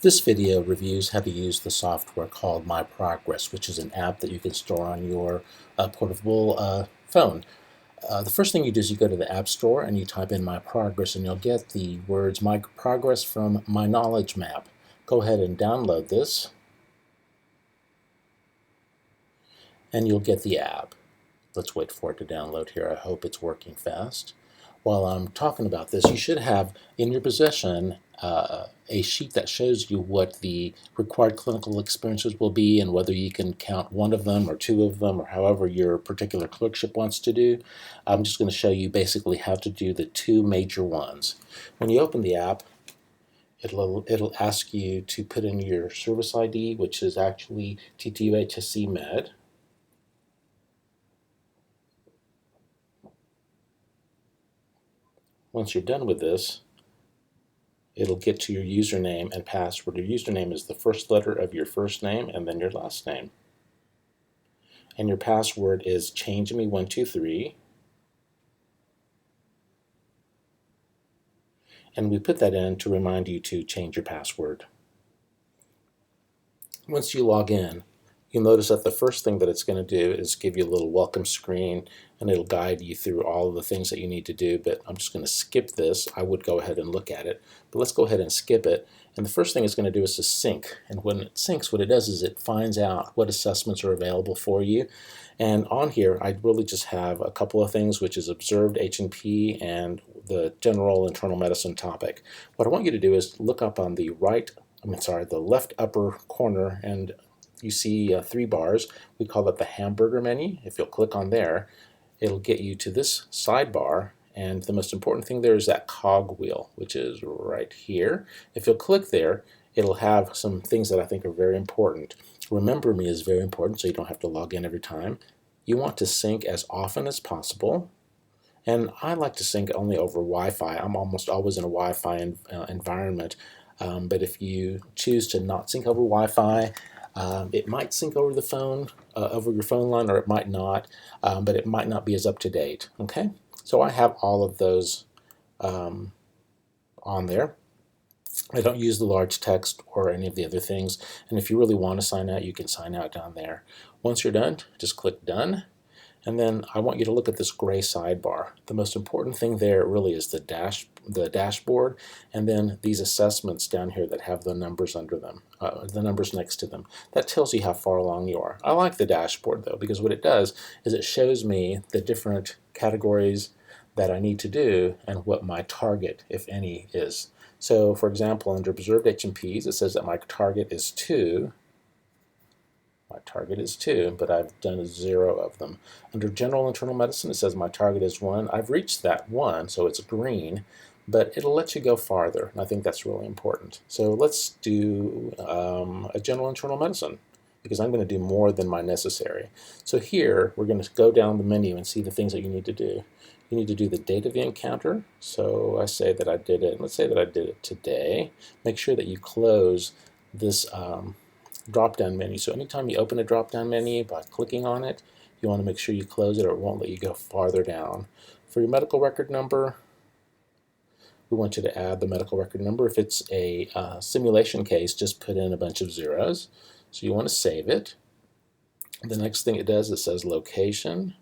This video reviews how to use the software called myProgress, which is an app that you can store on your portable phone. The first thing you do is you go to the App Store and you type in myProgress, and you'll get the words myProgress from My Knowledge Map. Go ahead and download this, and you'll get the app. Let's wait for it to download here. I hope it's working fast. While I'm talking about this, you should have in your possession a sheet that shows you what the required clinical experiences will be and whether you can count one of them or two of them or however your particular clerkship wants to do. I'm just going to show you basically how to do the two major ones. When you open the app, it'll ask you to put in your service ID, which is actually TTUHSC Med. Once you're done with this, it'll get to your username and password. Your username is the first letter of your first name and then your last name. And your password is change-me123. And we put that in to remind you to change your password. Once you log in, you'll notice that the first thing that it's going to do is give you a little welcome screen, and it'll guide you through all of the things that you need to do, but I'm just going to skip this. I would go ahead and look at it, but let's go ahead and skip it. And the first thing it's going to do is to sync, and when it syncs, what it does is it finds out what assessments are available for you. And on here, I really just have a couple of things, which is observed H&P and the general internal medicine topic. What I want you to do is look up on the the left upper corner, and you see 3 bars. We call that the hamburger menu. If you'll click on there, it'll get you to this sidebar, and the most important thing there is that cog wheel, which is right here. If you'll click there, it'll have some things that I think are very important. Remember Me is very important, so you don't have to log in every time. You want to sync as often as possible, and I like to sync only over Wi-Fi. I'm almost always in a Wi-Fi environment, but if you choose to not sync over Wi-Fi, it might sync over the phone, over your phone line, or it might not, but it might not be as up to date. Okay, so I have all of those on there. I don't use the large text or any of the other things, and if you really want to sign out, you can sign out down there. Once you're done, just click Done. And then I want you to look at this gray sidebar. The most important thing there really is the dashboard, and then these assessments down here that have the numbers under them, the numbers next to them. That tells you how far along you are. I like the dashboard though, because what it does is it shows me the different categories that I need to do and what my target, if any, is. So for example, under observed H&Ps, it says that my target is 2. My target is 2, but I've done 0 of them. Under general internal medicine, it says my target is 1. I've reached that 1, so it's green, but it'll let you go farther, and I think that's really important. So let's do a general internal medicine, because I'm going to do more than my necessary. So here, we're going to go down the menu and see the things that you need to do. You need to do the date of the encounter, so I say that I did it. Let's say that I did it today. Make sure that you close this drop-down menu. So anytime you open a drop-down menu by clicking on it, you want to make sure you close it or it won't let you go farther down. For your medical record number, we want you to add the medical record number. If it's a simulation case, just put in a bunch of zeros. So you want to save it. The next thing it does, it says location.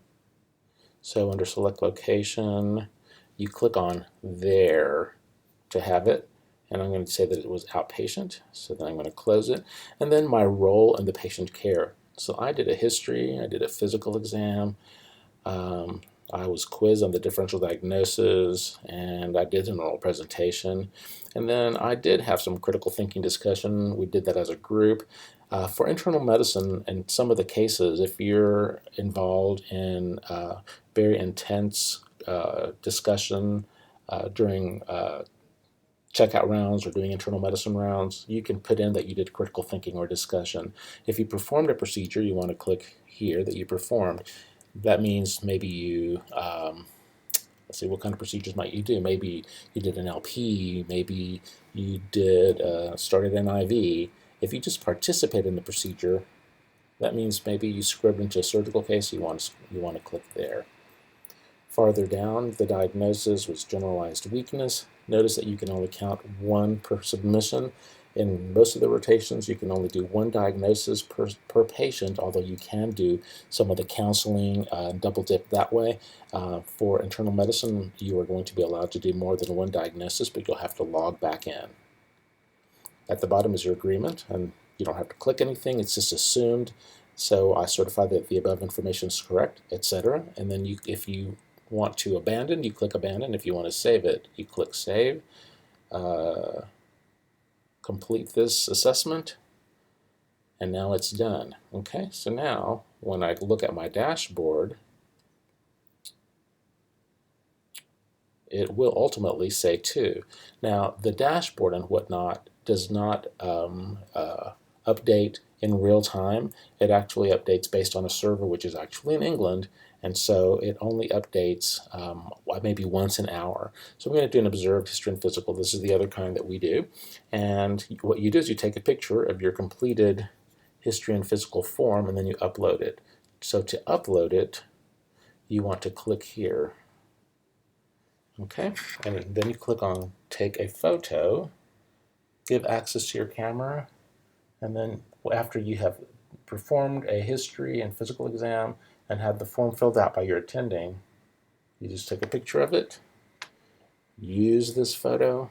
So under select location, you click on there to have it. And I'm going to say that it was outpatient, so then I'm going to close it. And then my role in the patient care. So I did a history, I did a physical exam, I was quizzed on the differential diagnosis, and I did an oral presentation. And then I did have some critical thinking discussion. We did that as a group. For internal medicine, and some of the cases, if you're involved in very intense discussion during checkout rounds or doing internal medicine rounds, you can put in that you did critical thinking or discussion. If you performed a procedure, you want to click here that you performed. That means maybe you, let's see, what kind of procedures might you do? Maybe you did an LP, maybe you did started an IV. If you just participate in the procedure, that means maybe you scribed into a surgical case, you want to click there. Farther down, the diagnosis was generalized weakness. Notice that you can only count 1 per submission. In most of the rotations, you can only do one diagnosis per patient, although you can do some of the counseling, double dip that way. For internal medicine, you are going to be allowed to do more than one diagnosis, but you'll have to log back in. At the bottom is your agreement, and you don't have to click anything, it's just assumed. So I certify that the above information is correct, etc. And then if you want to abandon, you click abandon. If you want to save it, you click save. Complete this assessment, and now it's done. Okay, so now when I look at my dashboard, it will ultimately say 2. Now the dashboard and whatnot does not update in real time. It actually updates based on a server which is actually in England, and so it only updates maybe once an hour. So I'm going to do an observed history and physical. This is the other kind that we do. And what you do is you take a picture of your completed history and physical form, and then you upload it. So to upload it, you want to click here. Okay, and then you click on take a photo, give access to your camera, and then after you have performed a history and physical exam and had the form filled out by your attending, you just take a picture of it, use this photo,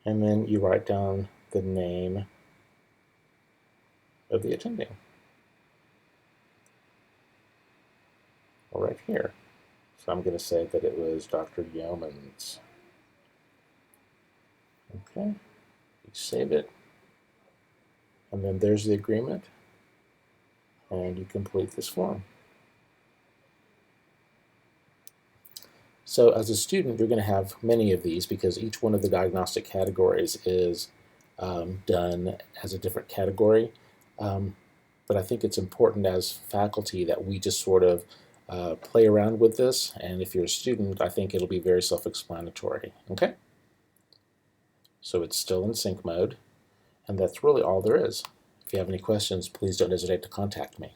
and then you write down the name of the attending. Right here. So I'm going to say that it was Dr. Yeomans. Okay, you save it, and then there's the agreement, and you complete this form. So as a student, you're going to have many of these because each one of the diagnostic categories is done as a different category. But I think it's important as faculty that we just sort of play around with this, and if you're a student, I think it'll be very self-explanatory. Okay? So it's still in sync mode, and that's really all there is. If you have any questions, please don't hesitate to contact me.